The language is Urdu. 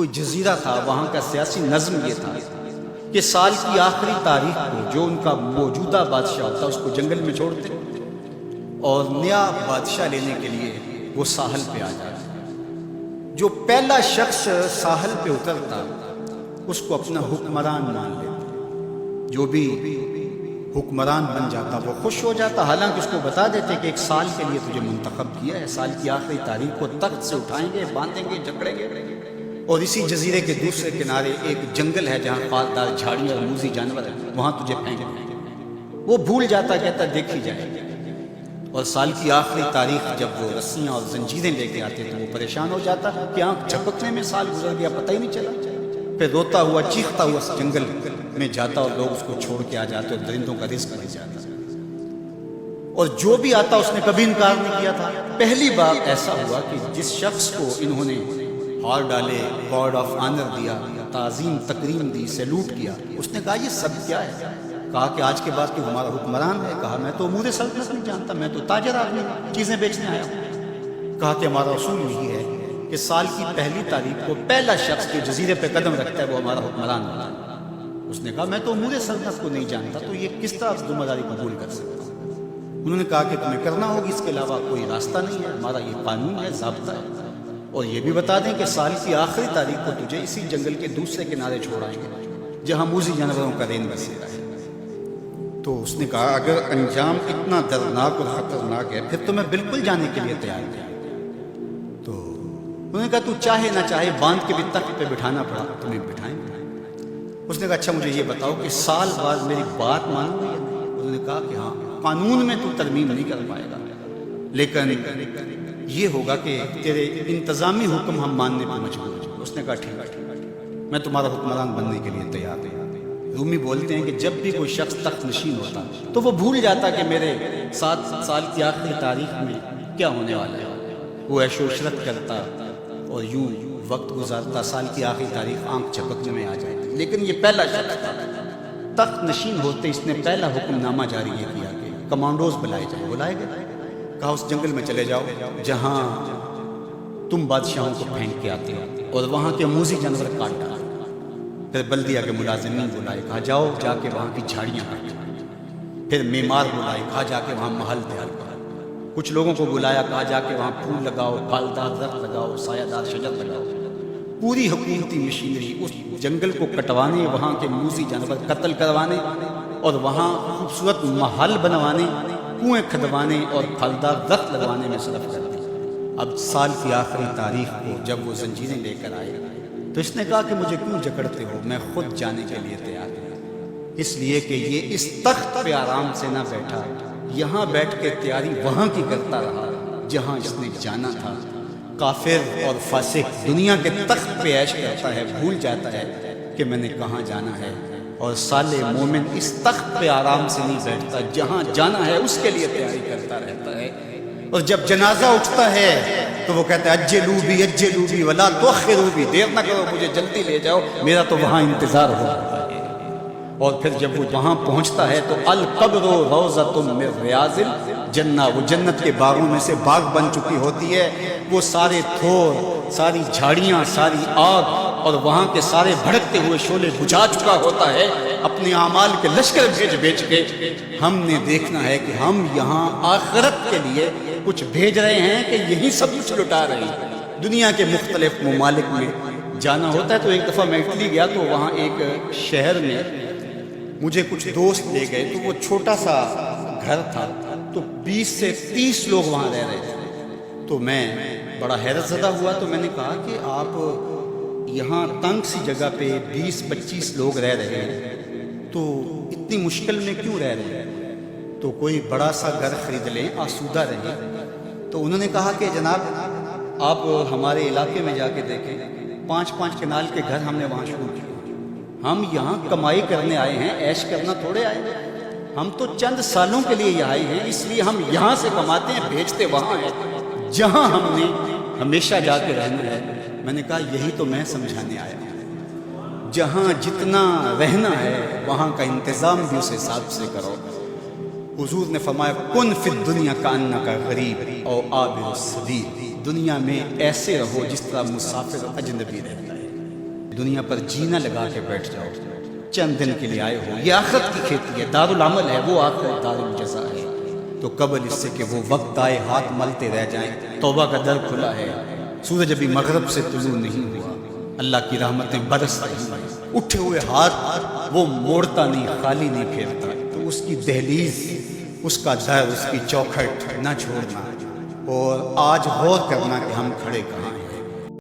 کوئی جزیرہ تھا، وہاں کا سیاسی نظم یہ تھا کہ سال کی آخری تاریخ کو جو ان کا موجودہ بادشاہ ہوتا اس کو جنگل میں چھوڑتے اور نیا بادشاہ لینے کے لیے وہ ساحل پہ آ جاتا۔ جو پہلا شخص ساحل پہ اترتا اس کو اپنا حکمران مان لیتا، جو بھی حکمران بن جاتا وہ خوش ہو جاتا، حالانکہ اس کو بتا دیتے کہ ایک سال کے لیے تجھے منتخب کیا ہے، سال کی آخری تاریخ کو تخت سے اٹھائیں گے، باندھیں گے، جکڑیں گے، اور اسی جزیرے کے دوسرے کنارے ایک جنگل ہے جہاں پھالدار جھاڑیاں اور موذی جانور ہیں، وہاں تجھے پھینک دیں گے۔ وہ بھول جاتا، کہتا دیکھی جائے گی، اور سال کی آخری تاریخ جب وہ رسیاں اور زنجیریں لے کے آتے تو وہ پریشان ہو جاتا کہ آنکھ جھپکنے میں سال گزر گیا، پتہ ہی نہیں چلا۔ پھر روتا ہوا چیختا ہوا اس جنگل میں جاتا اور لوگ اس کو چھوڑ کے آ جاتے اور درندوں کا رزق مل جاتا، اور جو بھی آتا اس نے کبھی انکار نہیں کیا تھا۔ پہلی بار ایسا ہوا کہ جس شخص کو انہوں نے ہار ڈالے، گارڈ آف آنر دیا، تعظیم تکریم دی، سیلوٹ کیا، اس نے کہا یہ سب کیا ہے؟ کہا کہ آج کے بعد تو ہمارا حکمران ہے۔ کہا میں تو امور سلطنت نہیں جانتا، میں تو تاجر آدمی ہوں، چیزیں بیچنے آیا ہوں۔ کہا کہ ہمارا اصول یہی ہے کہ سال کی پہلی تاریخ کو پہلا شخص جو جزیرے پہ قدم رکھتا ہے وہ ہمارا حکمران ہوتا ہے۔ اس نے کہا میں تو امور سلطنت کو نہیں جانتا، تو یہ کس طرح ذمہ داری قبول کر سکتا ہوں؟ انہوں نے کہا کہ تمہیں کرنا ہوگی، اس کے علاوہ کوئی راستہ نہیں ہے، ہمارا یہ قانون ہے، ضابطہ ہے، اور یہ بھی بتا دیں کہ سال کی آخری تاریخ کو تجھے اسی جنگل کے دوسرے کنارے چھوڑائیں گے جہاں موذی جانوروں کا رین بسیرا ہے۔ تو اس نے کہا اگر انجام اتنا دردناک اور خطرناک ہے پھر تو میں بالکل جانے کے لیے تیار ہوں۔ تو انہوں نے کہا تو چاہے نہ چاہے باندھ کے بھی تخت پہ بٹھانا پڑا تمہیں بٹھائیں گے۔ اس نے کہا اچھا مجھے یہ بتاؤ کہ سال بعد میری بات مانو گے یا نہیں؟ انہوں نے کہا کہ ہاں، قانون میں تو ترمیم نہیں کر پائے گا، لیکن یہ ہوگا کہ تیرے انتظامی حکم ہم ماننے پہ مجبور ہیں۔ اس نے کہا ٹھیک ہے، میں تمہارا حکمران بننے کے لیے تیار ہوں۔ رومی بولتے ہیں کہ جب بھی کوئی شخص تخت نشین ہوتا تو وہ بھول جاتا کہ میرے 7 سال کی آخری تاریخ میں کیا ہونے والا ہے۔ وہ عیش و عشرت کرتا اور یوں وقت گزارتا، سال کی آخری تاریخ آنکھ جھپکنے میں آ جاتی۔ لیکن یہ پہلا شخص تھا، تخت نشین ہوتے اس نے پہلا حکم نامہ جاری یہ کیا کہ کمانڈوز بلائے جائیں۔ بلائے گئے، کہا اس جنگل میں چلے جاؤ جہاں تم بادشاہوں کو پھینک کے آتے ہو، اور وہاں کے موذی جانور کاٹ ڈالو۔ پھر بلدیہ کے ملازمین بلائے، کہا جاؤ جا کے وہاں کی جھاڑیاں کاٹو۔ پھر معمار بلائے، کہا جا کے وہاں محل تیار کرو۔ کچھ لوگوں کو بلایا، کہا جا کے وہاں پھول لگاؤ، پھلدار درخت لگاؤ، سایہ دار شجر لگاؤ۔ پوری حکومتی مشینری اس جنگل کو کٹوانے، وہاں کے موذی جانور قتل کروانے، اور وہاں خوبصورت محل بنوانے، کنویں کھدوانے اور پھلدار درخت لگوانے میں صرف کر دی۔ اب سال کی آخری تاریخ کو جب وہ زنجیریں لے کر آئے تو اس نے کہا کہ مجھے کیوں جکڑتے ہو، میں خود جانے کے لیے تیار ہوں، اس لیے کہ یہ اس تخت پہ آرام سے نہ بیٹھا، یہاں بیٹھ کے تیاری وہاں کی کرتا رہا جہاں اس نے جانا تھا۔ کافر اور فاسق دنیا کے تخت پہ عیش کرتا ہے، بھول جاتا ہے کہ میں نے کہاں جانا ہے، اور صالح مومن اس تخت پہ آرام سے نہیں بیٹھتا، جہاں جانا ہے اس کے لیے تیاری کرتا رہتا ہے۔ اور جب جنازہ اٹھتا ہے تو وہ کہتا ہے اجلوا بی اجلوا بی ولا تؤخروا بی، دیر نہ کرو، مجھے جلدی لے جاؤ، میرا تو وہاں انتظار ہو رہا ہے۔ اور پھر جب وہ وہاں پہنچتا ہے تو القبر روضۃ من ریاض الجنہ، وہ جنت کے باغوں میں سے باغ بن چکی ہوتی ہے۔ وہ سارے تھور، ساری جھاڑیاں، ساری آگ اور وہاں کے سارے بھڑکتے ہوئے شعلے بجھا چکا ہوتا ہے۔ اپنے اعمال کے لشکر بھیج کے ہم نے دیکھنا ہے کہ ہم یہاں آخرت کے لیے کچھ بھیج رہے ہیں کہ یہی سب کچھ لٹا رہے ہیں۔ دنیا کے مختلف ممالک میں جانا ہوتا ہے۔ تو ایک دفعہ میں اٹلی گیا تو وہاں ایک شہر میں مجھے کچھ دوست لے گئے، تو وہ چھوٹا سا گھر تھا، تو 20 سے 30 لوگ وہاں رہ رہے تھے۔ تو میں بڑا حیرت زدہ ہوا، تو میں نے کہا کہ آپ یہاں تنگ سی جگہ پہ 20-25 لوگ رہ رہے ہیں تو اتنی مشکل میں کیوں رہ رہے ہیں؟ تو کوئی بڑا سا گھر خرید لیں، آسودہ رہیں۔ تو انہوں نے کہا کہ جناب آپ ہمارے علاقے میں جا کے دیکھیں، 5-5 کنال کے گھر ہم نے وہاں شروع کیے۔ ہم یہاں کمائی کرنے آئے ہیں، عیش کرنا تھوڑے آئے ہیں، ہم تو چند سالوں کے لیے یہاں آئے ہیں، اس لیے ہم یہاں سے کماتے ہیں، بھیجتے وہاں ہیں جہاں ہم نے ہمیشہ جا کے رہنا ہے۔ میں نے کہا یہی تو میں سمجھانے آیا ہوں، جہاں جتنا رہنا ہے وہاں کا انتظام بھی اس حساب سے کرو۔ حضور نے فرمایا کن فی الدنیا کانک غریب او عابر السبیل، دنیا میں ایسے رہو جس طرح مسافر اجنبی رہتا ہے۔ دنیا پر جینا لگا کے بیٹھ جاؤ، چند دن کے لیے آئے ہو، یہ آخرت کی کھیتی ہے، دارالعمل ہے، وہ آخرت دارالجزا ہے۔ تو قبل اس سے کہ وہ وقت آئے ہاتھ ملتے رہ جائیں، توبہ کا در کھلا ہے، سورج ابھی مغرب سے طلوع نہیں ہوا، اللہ کی رحمتیں برس رہی ہیں، اٹھے ہوئے ہاتھ وہ موڑتا نہیں، خالی نہیں پھیرتا، تو اس کی دہلیز، اس کا در، اس کی چوکھٹ نہ چھوڑنا، اور آج غور کرنا کہ ہم کھڑے کہاں ہیں۔